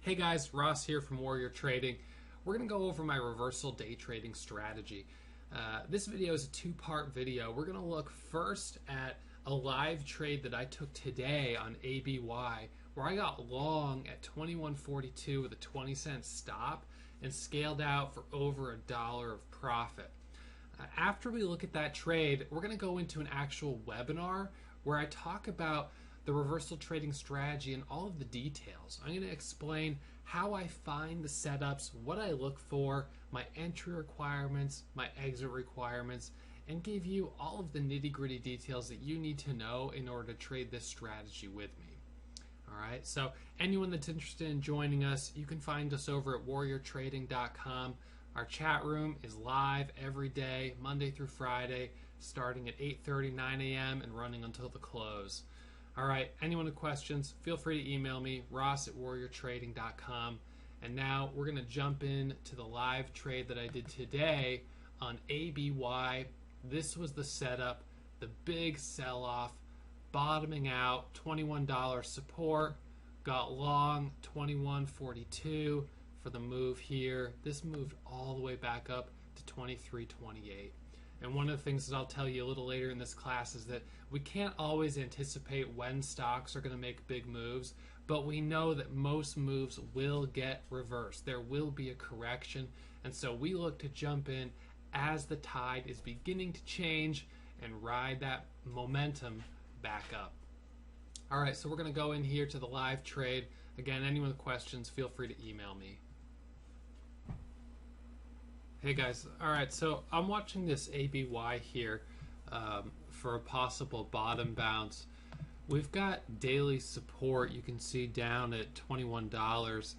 Hey guys, Ross here from Warrior Trading. We're going to go over my reversal day trading strategy. This video is a two-part video. We're going to look first at a live trade that I took today on ABY where I got long at 21.42 with a 20-cent stop and scaled out for over $1 of profit. After we look at that trade, we're going to go into an actual webinar where I talk about the reversal trading strategy and all of the details. I'm going to explain how I find the setups, what I look for, my entry requirements, my exit requirements, and give you all of the nitty-gritty details that you need to know in order to trade this strategy with me. Alright, so anyone that's interested in joining us, you can find us over at warriortrading.com. Our chat room is live every day, Monday through Friday, starting at 8:30, 9 a.m. and running until the close. Alright, anyone with questions, feel free to email me, ross@warriortrading.com. And now we're going to jump in to the live trade that I did today on ABY. This was the setup, the big sell-off, bottoming out, $21 support, got long, 21.42 for the move here. This moved all the way back up to 23.28. And one of the things that I'll tell you a little later in this class is that we can't always anticipate when stocks are going to make big moves, but we know that most moves will get reversed. There will be a correction, and so we look to jump in as the tide is beginning to change and ride that momentum back up. All right, so we're going to go in here to the live trade. Again, anyone with questions, feel free to email me. Hey guys, alright, so I'm watching this ABY here for a possible bottom bounce. We've got daily support, you can see down at $21.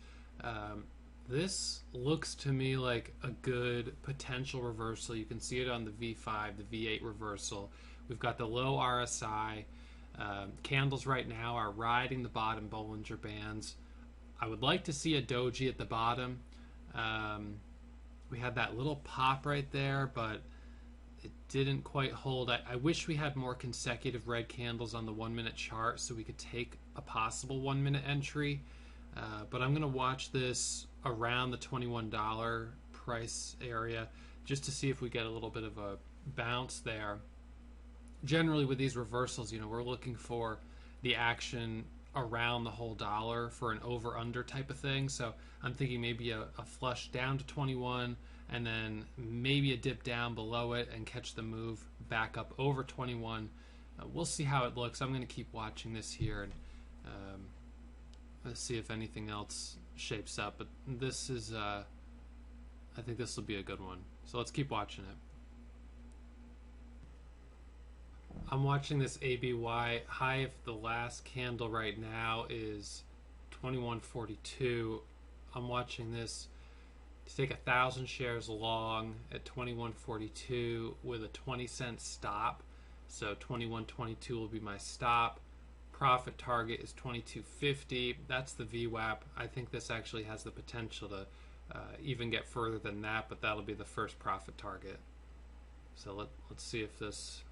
This looks to me like a good potential reversal. You can see it on the V5, the V8 reversal. We've got the low RSI. Candles right now are riding the bottom Bollinger Bands. I would like to see a doji at the bottom. We had that little pop right there, but it didn't quite hold. I wish we had more consecutive red candles on the 1 minute chart so we could take a possible 1 minute entry. But I'm going to watch this around the $21 price area just to see if we get a little bit of a bounce there. Generally with these reversals, you know, we're looking for the action around the whole dollar for an over-under type of thing. So I'm thinking maybe a flush down to 21 and then maybe a dip down below it and catch the move back up over 21. We'll see how it looks. I'm going to keep watching this here and let's see if anything else shapes up. But this is, I think this will be a good one. So let's keep watching it. I'm watching this ABY. High of the last candle right now is 21.42. I'm watching this to take 1,000 shares long at 21.42 with a 20-cent stop. So 21.22 will be my stop. Profit target is 22.50. That's the VWAP. I think this actually has the potential to even get further than that, but that'll be the first profit target. So let's see if this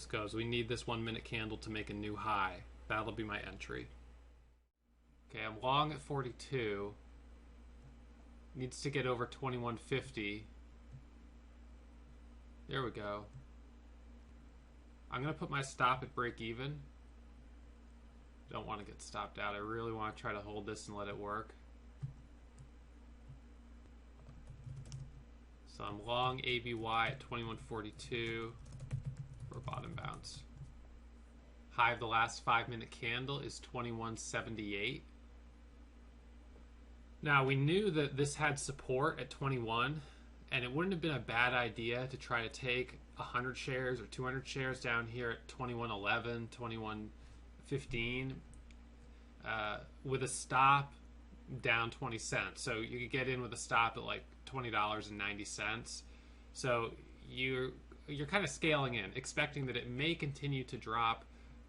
goes. We need this 1 minute candle to make a new high. That'll be my entry. Okay, I'm long at 42. Needs to get over 21.50. There we go. I'm going to put my stop at break even. Don't want to get stopped out. I really want to try to hold this and let it work. So I'm long ABY at 21.42. Bottom bounce. High of the last 5 minute candle is 21.78. Now we knew that this had support at 21, and it wouldn't have been a bad idea to try to take 100 shares or 200 shares down here at 21.11, 21.15 with a stop down 20 cents. So you could get in with a stop at like $20.90. So you're kind of scaling in, expecting that it may continue to drop.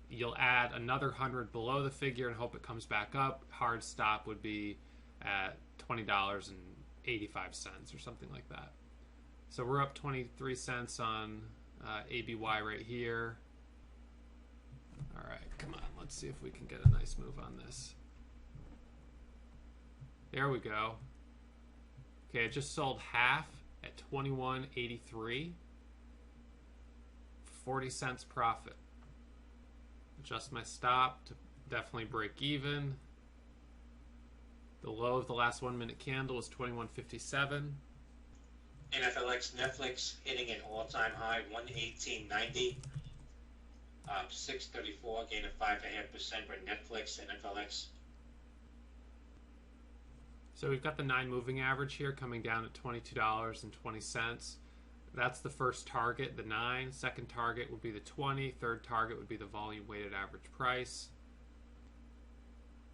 You'll add another 100 below the figure and hope it comes back up. Hard stop would be at $20.85 or something like that. So we're up 23 cents on ABY right here. All right, come on, let's see if we can get a nice move on this. There we go. Okay, it just sold half at 21.83. 40 cents profit. Adjust my stop to definitely break even. The low of the last 1 minute candle was 21.57. NFLX Netflix hitting an all-time high, 118.90. Up 634, gain of 5.5% for Netflix and NFLX. So we've got the 9 moving average here coming down at $22.20. That's the first target, the 9. Second target would be the 20. Third target would be the volume weighted average price.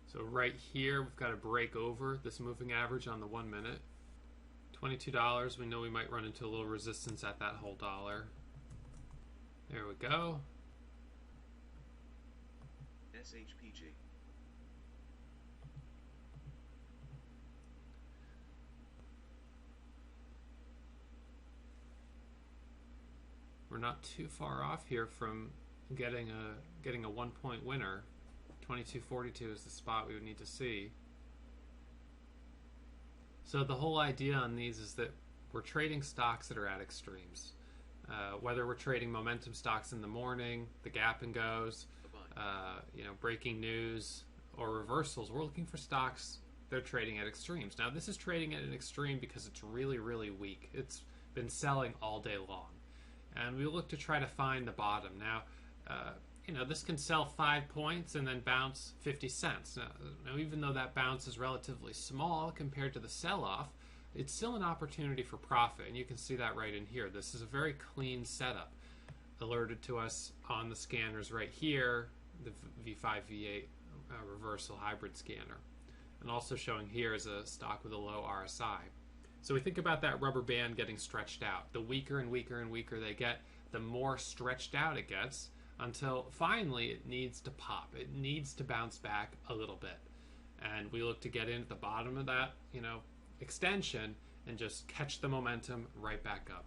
So right here, we've got to break over this moving average on the 1 minute. $22, we know we might run into a little resistance at that whole dollar. There we go. SHPG. We're not too far off here from getting a 1 point winner. 22.42 is the spot we would need to see. So the whole idea on these is that we're trading stocks that are at extremes. Whether we're trading momentum stocks in the morning, the gap and goes, breaking news, or reversals, we're looking for stocks that are trading at extremes. Now this is trading at an extreme because it's really, really weak. It's been selling all day long. And we look to try to find the bottom. Now, this can sell 5 points and then bounce 50 cents. Now, even though that bounce is relatively small compared to the sell-off, it's still an opportunity for profit. And you can see that right in here. This is a very clean setup. Alerted to us on the scanners right here, the V5, V8 reversal hybrid scanner. And also showing here is a stock with a low RSI. So we think about that rubber band getting stretched out. The weaker and weaker and weaker they get, the more stretched out it gets, until finally it needs to pop. It needs to bounce back a little bit. And we look to get in at the bottom of that, extension and just catch the momentum right back up.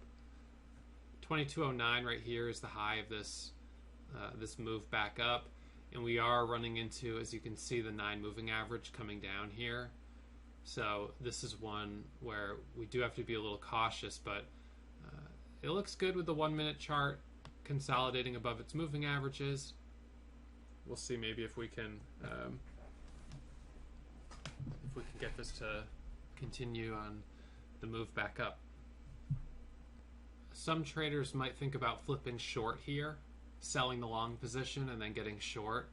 2209 right here is the high of this move back up. And we are running into, as you can see, the 9 moving average coming down here. So this is one where we do have to be a little cautious, but it looks good with the 1 minute chart consolidating above its moving averages. We'll see maybe if we can get this to continue on the move back up. Some traders might think about flipping short here, selling the long position and then getting short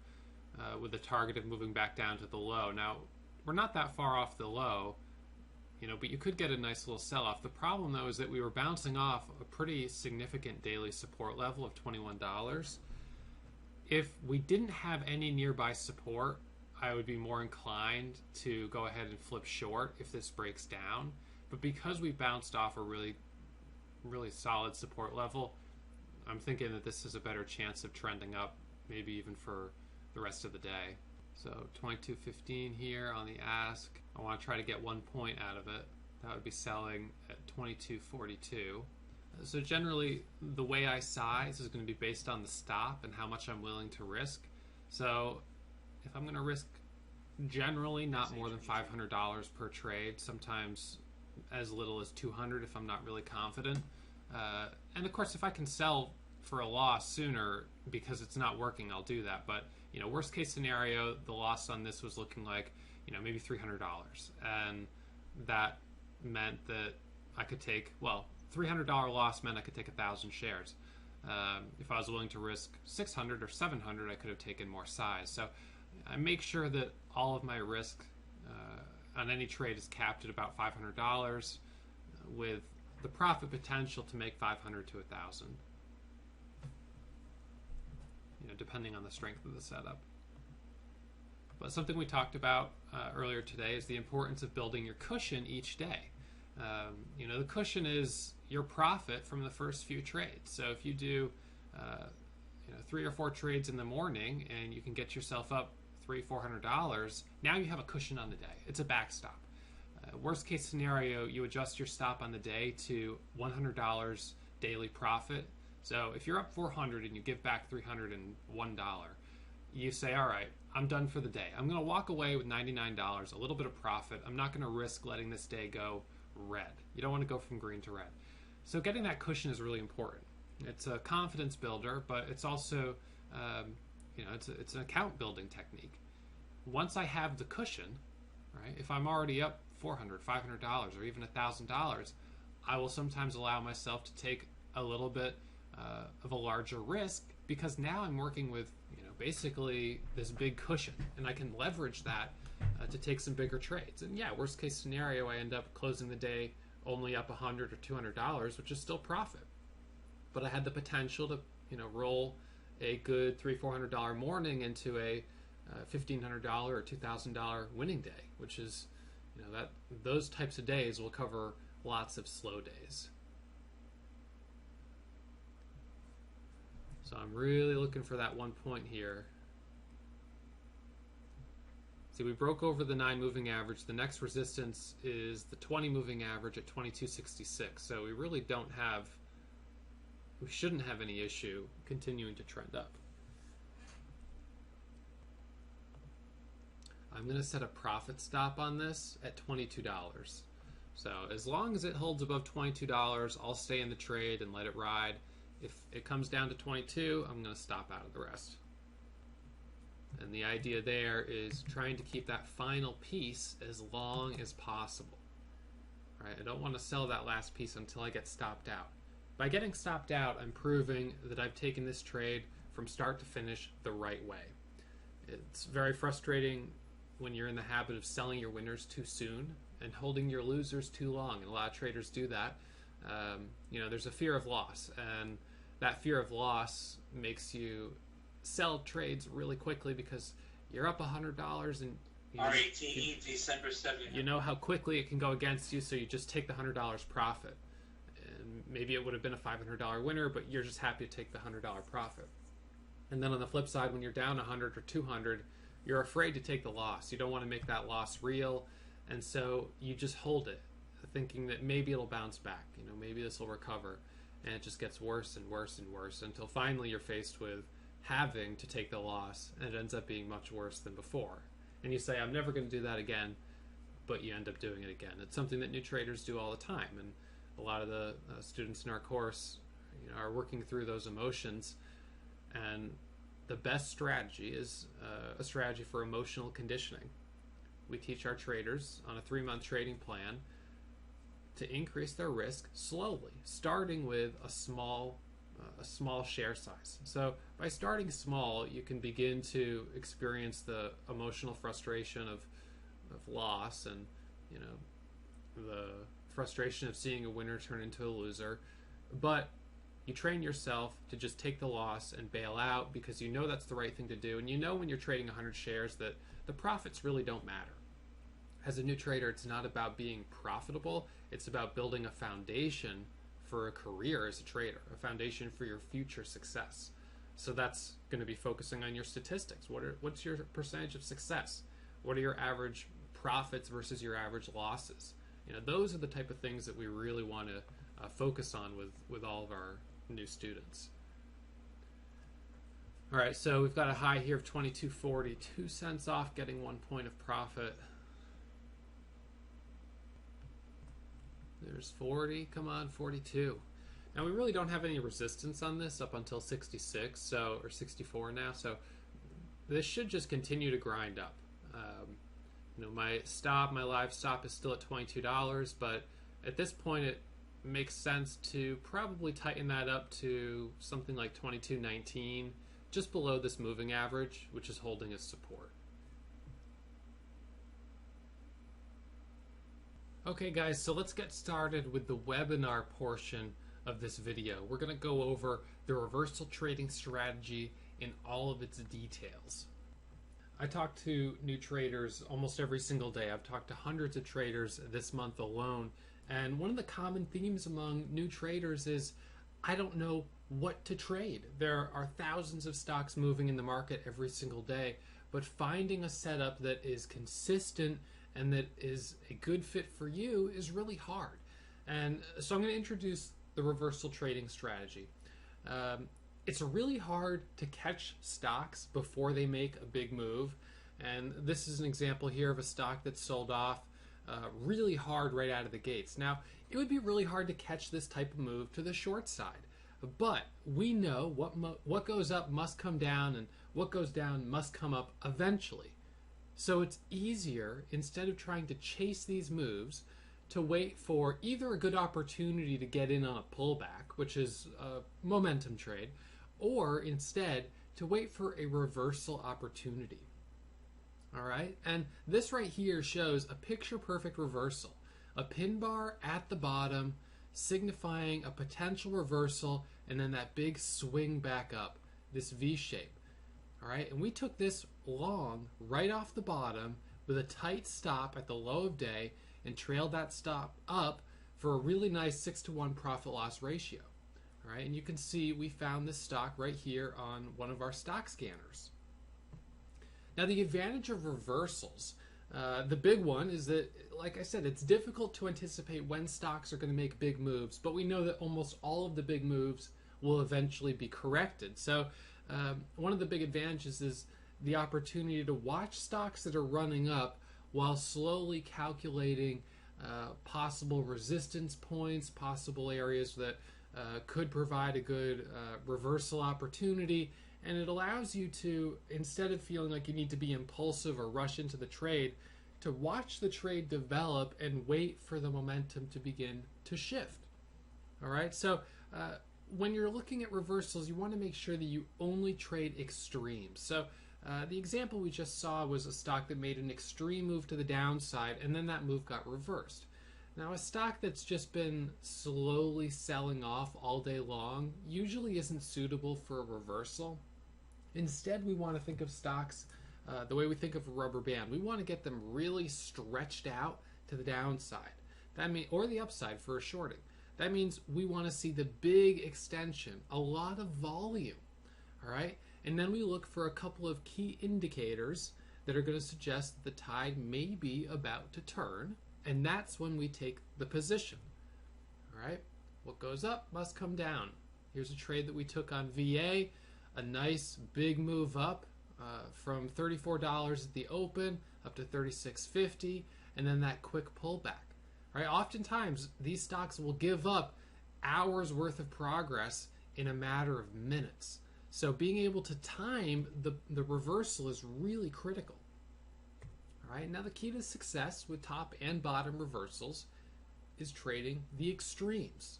with the target of moving back down to the low. Now, we're not that far off the low, but you could get a nice little sell-off. The problem, though, is that we were bouncing off a pretty significant daily support level of $21. If we didn't have any nearby support, I would be more inclined to go ahead and flip short if this breaks down. But because we bounced off a really, really solid support level, I'm thinking that this is a better chance of trending up, maybe even for the rest of the day. So 22.15 here on the ask. I want to try to get 1 point out of it. That would be selling at 22.42. So generally, the way I size is going to be based on the stop and how much I'm willing to risk. So if I'm going to risk generally not more than $500 per trade, sometimes as little as $200 if I'm not really confident. And of course, if I can sell for a loss sooner because it's not working, I'll do that. But worst case scenario, the loss on this was looking like maybe $300, and that meant that I could take, $300 loss meant I could take 1,000 shares. If I was willing to risk 600 or 700, I could have taken more size. So I make sure that all of my risk on any trade is capped at about $500, with the profit potential to make 500 to 1,000. Depending on the strength of the setup. But something we talked about earlier today is the importance of building your cushion each day. The cushion is your profit from the first few trades. So if you do 3 or 4 trades in the morning and you can get yourself up $300-400, now you have a cushion on the day. It's a backstop. Worst case scenario, you adjust your stop on the day to $100 daily profit. So if you're up $400 and you give back $301, you say, all right, I'm done for the day. I'm going to walk away with $99, a little bit of profit. I'm not going to risk letting this day go red. You don't want to go from green to red. So getting that cushion is really important. It's a confidence builder, but it's also, it's an account building technique. Once I have the cushion, right, if I'm already up $400, $500, or even $1,000, I will sometimes allow myself to take a little bit of a larger risk, because now I'm working with basically this big cushion, and I can leverage that to take some bigger trades. And yeah, worst case scenario, I end up closing the day only up $100 or $200, which is still profit. But I had the potential to roll a good $300-400 morning into a $1,500 or $2,000 winning day, which is that those types of days will cover lots of slow days. So I'm really looking for that 1 point here. See, we broke over the 9 moving average. The next resistance is the 20 moving average at 22.66. So we really shouldn't have any issue continuing to trend up. I'm going to set a profit stop on this at $22. So as long as it holds above $22, I'll stay in the trade and let it ride. If it comes down to 22, I'm going to stop out of the rest. And the idea there is trying to keep that final piece as long as possible. Right? I don't want to sell that last piece until I get stopped out. By getting stopped out, I'm proving that I've taken this trade from start to finish the right way. It's very frustrating when you're in the habit of selling your winners too soon and holding your losers too long. And a lot of traders do that. There's a fear of loss, and that fear of loss makes you sell trades really quickly because you're up $100 and RATE December 7th. You know how quickly it can go against you, so you just take the $100 profit. And maybe it would have been a $500 winner, but you're just happy to take the $100 profit. And then on the flip side, when you're down 100 or 200, you're afraid to take the loss. You don't want to make that loss real, and so you just hold it, thinking that maybe it'll bounce back. Maybe this will recover, and it just gets worse and worse and worse until finally you're faced with having to take the loss, and it ends up being much worse than before. And you say, I'm never going to do that again, but you end up doing it again. It's something that new traders do all the time, and a lot of the students in our course are working through those emotions. And the best strategy is a strategy for emotional conditioning. We teach our traders on a 3-month trading plan to increase their risk slowly, starting with a small share size. So by starting small, you can begin to experience the emotional frustration of loss, and the frustration of seeing a winner turn into a loser. But you train yourself to just take the loss and bail out, because that's the right thing to do. And when you're trading 100 shares that the profits really don't matter. As a new trader, it's not about being profitable. It's about building a foundation for a career as a trader, a foundation for your future success. So that's going to be focusing on your statistics. What's your percentage of success? What are your average profits versus your average losses? Those are the type of things that we really want to focus on with all of our new students. All right, so we've got a high here of 22.40, 2 cents off getting 1 point of profit. There's 40, come on, 42. Now we really don't have any resistance on this up until 66, or 64 now, so this should just continue to grind up. My live stop is still at $22, but at this point it makes sense to probably tighten that up to something like 22.19, just below this moving average, which is holding as support. Okay guys, so let's get started with the webinar portion of this video. We're going to go over the reversal trading strategy in all of its details. I talk to new traders almost every single day. I've talked to hundreds of traders this month alone, and one of the common themes among new traders is, I don't know what to trade. There are thousands of stocks moving in the market every single day, but finding a setup that is consistent and that is a good fit for you is really hard. And so I'm going to introduce the reversal trading strategy. It's really hard to catch stocks before they make a big move. And this is an example here of a stock that sold off really hard right out of the gates. Now, it would be really hard to catch this type of move to the short side. But we know what goes up must come down, and what goes down must come up eventually. So it's easier, instead of trying to chase these moves, to wait for either a good opportunity to get in on a pullback, which is a momentum trade, or instead to wait for a reversal opportunity. All right, and this right here shows a picture-perfect reversal, a pin bar at the bottom signifying a potential reversal, and then that big swing back up, this V shape. All right, and we took this long right off the bottom with a tight stop at the low of day and trailed that stop up for a really nice 6-to-1 profit-loss ratio. All right, and you can see we found this stock right here on one of our stock scanners. Now, the advantage of reversals, the big one is that, like I said, it's difficult to anticipate when stocks are going to make big moves, but we know that almost all of the big moves will eventually be corrected. So one of the big advantages is the opportunity to watch stocks that are running up while slowly calculating possible resistance points, possible areas that could provide a good reversal opportunity. And it allows you to, instead of feeling like you need to be impulsive or rush into the trade, to watch the trade develop and wait for the momentum to begin to shift. All right, so when you're looking at reversals, you want to make sure that you only trade extremes. So the example we just saw was a stock that made an extreme move to the downside, and then that move got reversed. Now, a stock that's just been slowly selling off all day long usually isn't suitable for a reversal. Instead, we want to think of stocks the way we think of a rubber band. We want to get them really stretched out to the downside, or the upside for a shorting. That means we want to see the big extension, a lot of volume, all right? And then we look for a couple of key indicators that are going to suggest that the tide may be about to turn, and that's when we take the position, all right? What goes up must come down. Here's a trade that we took on VA, a nice big move up from $34 at the open up to $36.50, and then that quick pullback. Right? Oftentimes, these stocks will give up hours worth of progress in a matter of minutes. So being able to time the reversal is really critical. All right, now the key to success with top and bottom reversals is trading the extremes.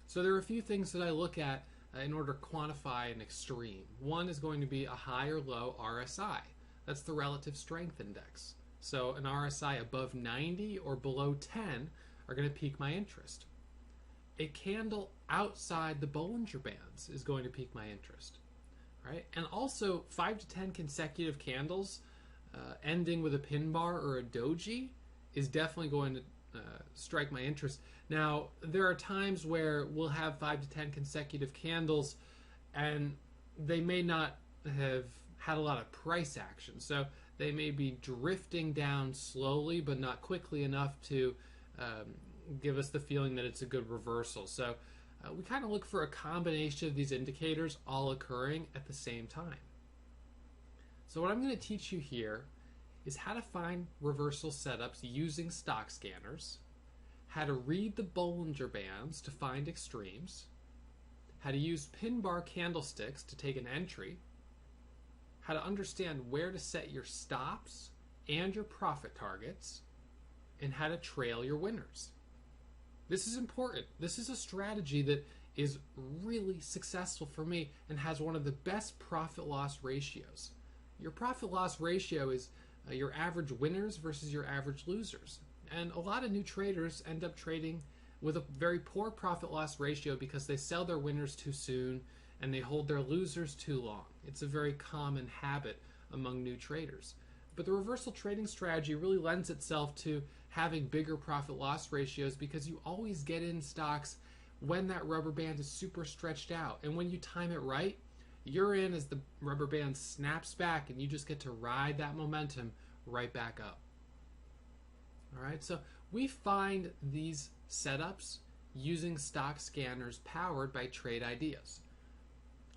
So there are a few things that I look at in order to quantify an extreme. One is going to be a high or low RSI. That's the relative strength index. So an RSI above 90 or below 10 are going to pique my interest. A candle outside the Bollinger Bands is going to pique my interest. Right? And also 5 to 10 consecutive candles ending with a pin bar or a doji is definitely going to strike my interest. Now, there are times where we'll have 5 to 10 consecutive candles and they may not have had a lot of price action. So they may be drifting down slowly but not quickly enough to give us the feeling that it's a good reversal. So we kind of look for a combination of these indicators all occurring at the same time. So what I'm going to teach you here is how to find reversal setups using stock scanners, how to read the Bollinger Bands to find extremes, how to use pin bar candlesticks to take an entry, how to understand where to set your stops and your profit targets, and how to trail your winners. This is important. This is a strategy that is really successful for me and has one of the best profit-loss ratios. Your profit-loss ratio is your average winners versus your average losers. And a lot of new traders end up trading with a very poor profit-loss ratio because they sell their winners too soon and they hold their losers too long. It's a very common habit among new traders. But the reversal trading strategy really lends itself to having bigger profit-loss ratios because you always get in stocks when that rubber band is super stretched out. And when you time it right, you're in as the rubber band snaps back and you just get to ride that momentum right back up. All right, so we find these setups using stock scanners powered by Trade Ideas.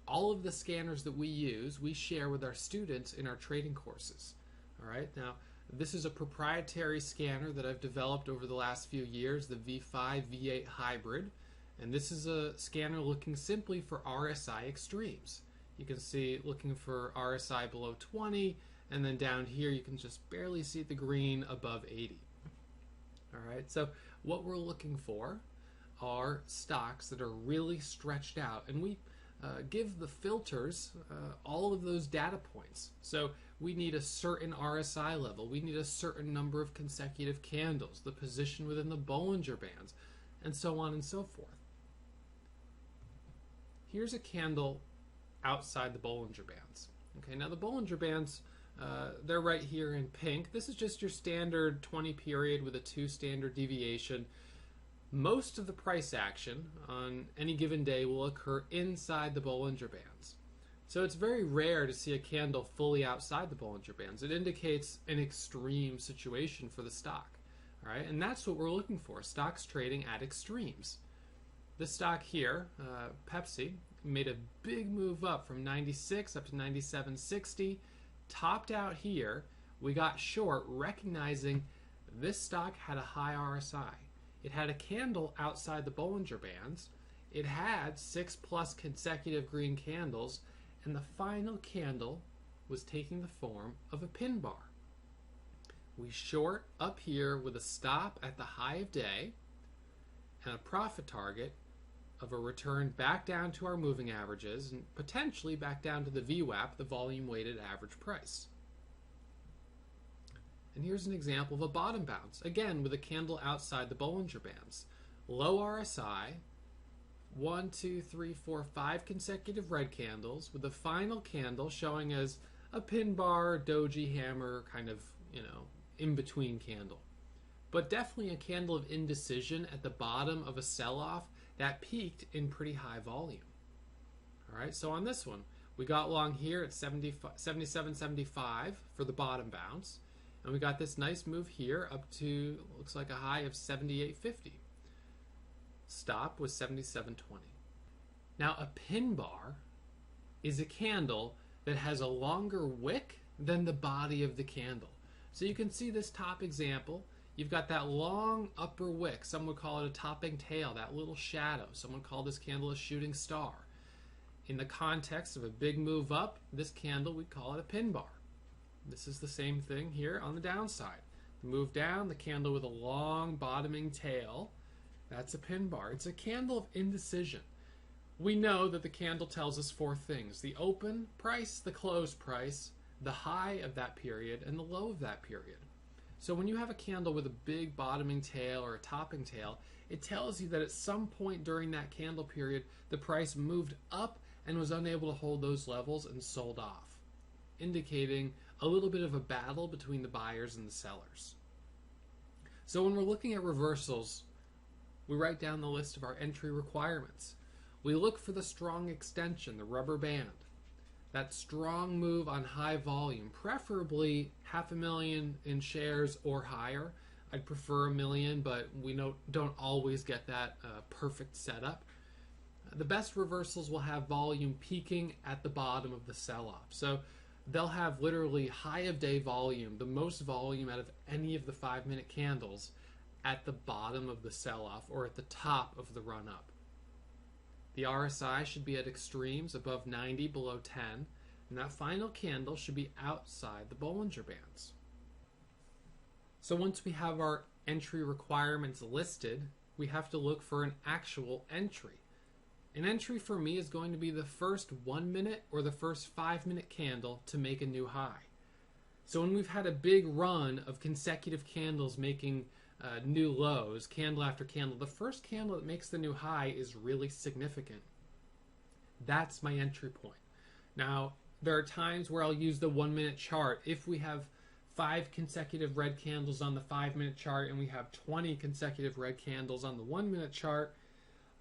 all of the scanners that we use, we share with our students in our trading courses. All right, now this is a proprietary scanner that I've developed over the last few years, the V5 V8 Hybrid, and this is a scanner looking simply for RSI extremes. You can see looking for RSI below 20, and then down here you can just barely see the green above 80. All right, so what we're looking for are stocks that are really stretched out, and we give the filters all of those data points. So we need a certain RSI level, we need a certain number of consecutive candles, the position within the Bollinger Bands, and so on and so forth. Here's a candle outside the Bollinger Bands. Okay, now the Bollinger Bands, they're right here in pink. This is just your standard 20 period with a 2 standard deviation. Most of the price action on any given day will occur inside the Bollinger Bands. So it's very rare to see a candle fully outside the Bollinger Bands. It indicates an extreme situation for the stock. All right, and that's what we're looking for, stocks trading at extremes. This stock here, Pepsi, made a big move up from 96 up to 97.60, topped out here. We got short, recognizing this stock had a high RSI. It had a candle outside the Bollinger Bands. It had 6+ consecutive green candles, and the final candle was taking the form of a pin bar. We short up here with a stop at the high of day and a profit target of a return back down to our moving averages and potentially back down to the VWAP, the volume weighted average price. And here's an example of a bottom bounce, again with a candle outside the Bollinger Bands. Low RSI, 1, 2, 3, 4, 5 consecutive red candles, with the final candle showing as a pin bar, doji, hammer, kind of, in-between candle. But definitely a candle of indecision at the bottom of a sell-off that peaked in pretty high volume. All right, so on this one, we got long here at 77.75 for the bottom bounce. And we got this nice move here up to, looks like a high of 78.50. Stop was 77.20. Now a pin bar is a candle that has a longer wick than the body of the candle. So you can see this top example. You've got that long upper wick. Some would call it a topping tail, that little shadow. Someone called this candle a shooting star. In the context of a big move up, this candle, we'd call it a pin bar. This is the same thing here on the downside. The move down, the candle with a long bottoming tail, that's a pin bar. It's a candle of indecision. We know that the candle tells us 4 things: the open price, the close price, the high of that period, and the low of that period. So when you have a candle with a big bottoming tail or a topping tail, it tells you that at some point during that candle period, the price moved up and was unable to hold those levels and sold off, indicating a little bit of a battle between the buyers and the sellers. So when we're looking at reversals, we write down the list of our entry requirements. We look for the strong extension, the rubber band, that strong move on high volume, preferably 500,000 in shares or higher. I'd prefer 1 million, but we don't always get that perfect setup. The best reversals will have volume peaking at the bottom of the sell-off. So they'll have literally high of day volume, the most volume out of any of the 5-minute candles at the bottom of the sell-off or at the top of the run-up. The RSI should be at extremes, above 90, below 10, and that final candle should be outside the Bollinger Bands. So once we have our entry requirements listed, we have to look for an actual entry. An entry for me is going to be the first 1 minute or the first 5-minute candle to make a new high. So when we've had a big run of consecutive candles making new lows, candle after candle, the first candle that makes the new high is really significant. That's my entry point. Now, there are times where I'll use the 1-minute chart. If we have 5 consecutive red candles on the 5-minute chart and we have 20 consecutive red candles on the 1-minute chart,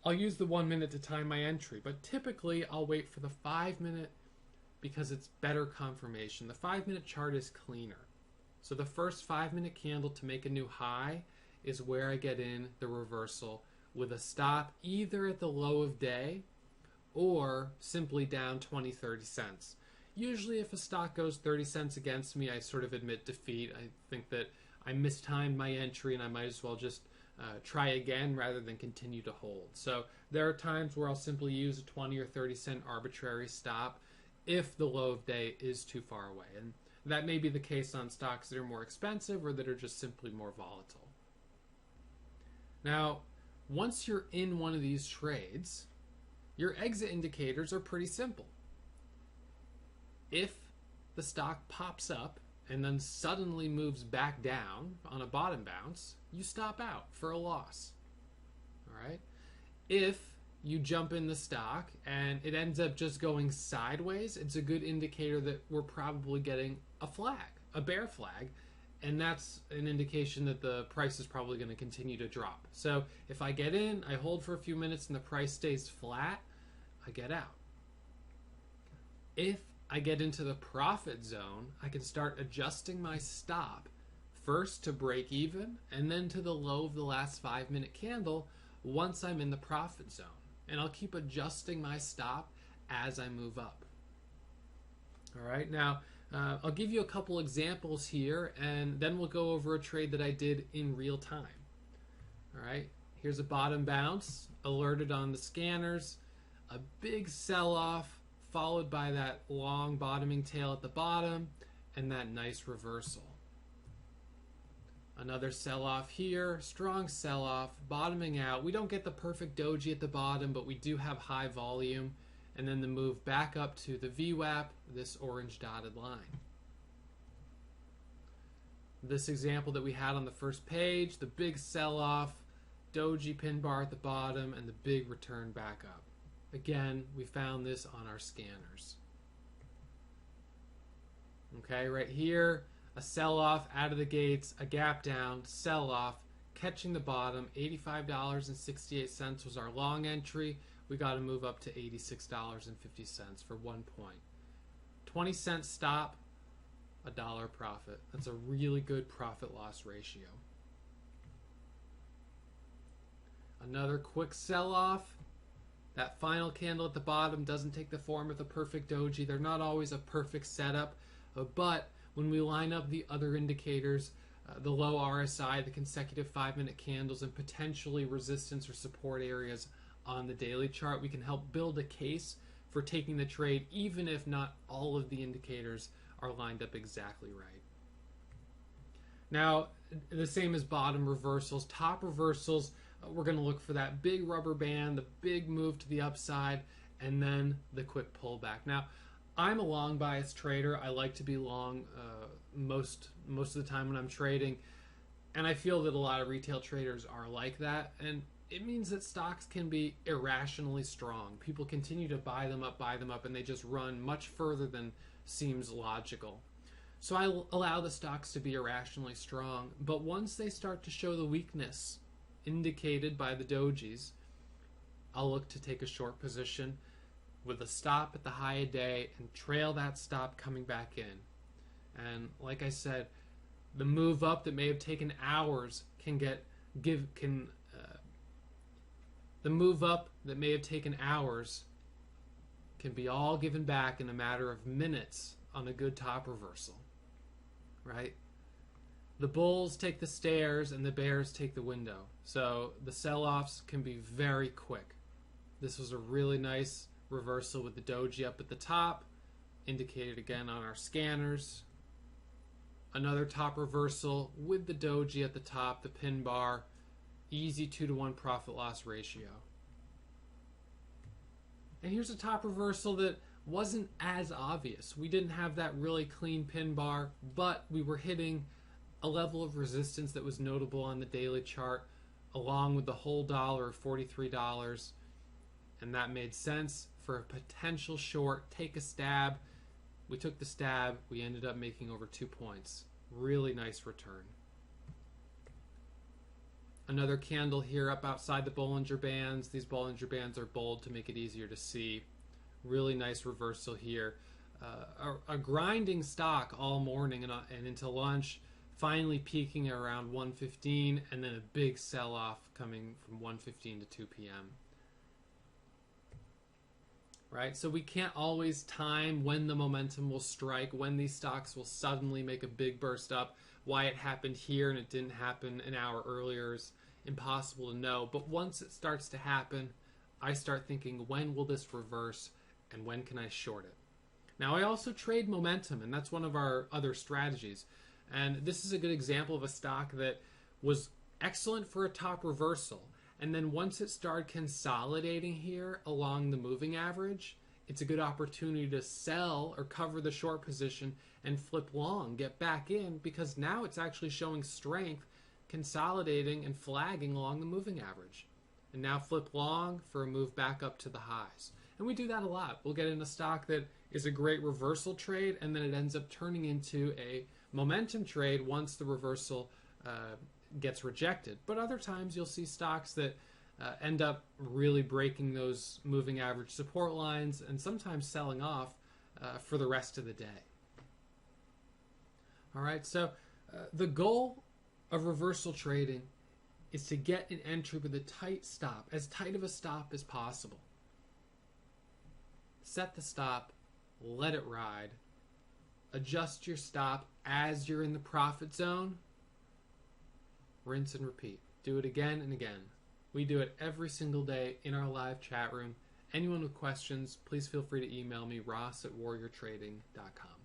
I'll use the 1 minute to time my entry, but typically I'll wait for the 5-minute because it's better confirmation. The 5-minute chart is cleaner. So the first 5-minute candle to make a new high is where I get in the reversal with a stop either at the low of day or simply down 20, 30 cents. Usually if a stock goes 30 cents against me, I sort of admit defeat. I think that I mistimed my entry and I might as well just try again rather than continue to hold. So there are times where I'll simply use a 20 or 30 cent arbitrary stop if the low of day is too far away. And that may be the case on stocks that are more expensive or that are just simply more volatile. Now, once you're in one of these trades, your exit indicators are pretty simple. If the stock pops up and then suddenly moves back down on a bottom bounce, you stop out for a loss. All right? If you jump in the stock and it ends up just going sideways, it's a good indicator that we're probably getting a flag, a bear flag, and that's an indication that the price is probably going to continue to drop. So if I get in, I hold for a few minutes and the price stays flat, I get out. If I get into the profit zone, I can start adjusting my stop first to break even and then to the low of the last 5-minute candle once I'm in the profit zone. And I'll keep adjusting my stop as I move up. All right, now I'll give you a couple examples here and then we'll go over a trade that I did in real time. All right, here's a bottom bounce, alerted on the scanners, a big sell-off, followed by that long bottoming tail at the bottom and that nice reversal. Another sell-off here, strong sell-off, bottoming out. We don't get the perfect doji at the bottom, but we do have high volume. And then the move back up to the VWAP, this orange dotted line. This example that we had on the first page, the big sell-off, doji pin bar at the bottom, and the big return back up. Again, we found this on our scanners. Okay, right here, a sell-off out of the gates, a gap down, sell-off, catching the bottom. $85.68 was our long entry. We got to move up to $86.50 for 1 point. 20 cent stop, $1 profit. That's a really good profit-loss ratio. Another quick sell-off. That final candle at the bottom doesn't take the form of the perfect doji. They're not always a perfect setup, but when we line up the other indicators, the low RSI, the consecutive 5-minute candles, and potentially resistance or support areas on the daily chart, we can help build a case for taking the trade even if not all of the indicators are lined up exactly right. Now, the same as bottom reversals. Top reversals, we're going to look for that big rubber band, the big move to the upside, and then the quick pullback. Now, I'm a long bias trader. I like to be long most of the time when I'm trading, and I feel that a lot of retail traders are like that, and it means that stocks can be irrationally strong. People continue to buy them up, and they just run much further than seems logical. So I allow the stocks to be irrationally strong, but once they start to show the weakness indicated by the dojis, I'll look to take a short position with a stop at the high of day and trail that stop coming back in. And like I said, the move up that may have taken hours the move up that may have taken hours can be all given back in a matter of minutes on a good top reversal, right? The bulls take the stairs and the bears take the window. So the sell-offs can be very quick. This was a really nice reversal with the doji up at the top, indicated again on our scanners. Another top reversal with the doji at the top, the pin bar, easy 2-to-1 profit-loss ratio. And here's a top reversal that wasn't as obvious. We didn't have that really clean pin bar, but we were hitting a level of resistance that was notable on the daily chart, along with the whole dollar of $43, and that made sense for a potential short. Take a stab. We took the stab. We ended up making over 2 points. Really nice return. Another candle here up outside the Bollinger Bands. These Bollinger Bands are bold to make it easier to see. Really nice reversal here. A grinding stock all morning and into lunch, finally peaking around 1:15, and then a big sell-off coming from 1:15 to 2 p.m. right? So we can't always time when the momentum will strike, when these stocks will suddenly make a big burst up. Why it happened here and it didn't happen an hour earlier is impossible to know. But once it starts to happen, I start thinking, when will this reverse and when can I short it? Now, I also trade momentum, and that's one of our other strategies. And this is a good example of a stock that was excellent for a top reversal. And then once it started consolidating here along the moving average, it's a good opportunity to sell or cover the short position and flip long, get back in, because now it's actually showing strength, consolidating and flagging along the moving average. And now flip long for a move back up to the highs. And we do that a lot. We'll get in a stock that is a great reversal trade, and then it ends up turning into a momentum trade once the reversal gets rejected. But other times you'll see stocks that end up really breaking those moving average support lines and sometimes selling off for the rest of the day. All right, so the goal of reversal trading is to get an entry with a tight stop, as tight of a stop as possible. Set the stop, let it ride, adjust your stop as you're in the profit zone, rinse and repeat. Do it again and again. We do it every single day in our live chat room. Anyone with questions, please feel free to email me, ross@warriortrading.com.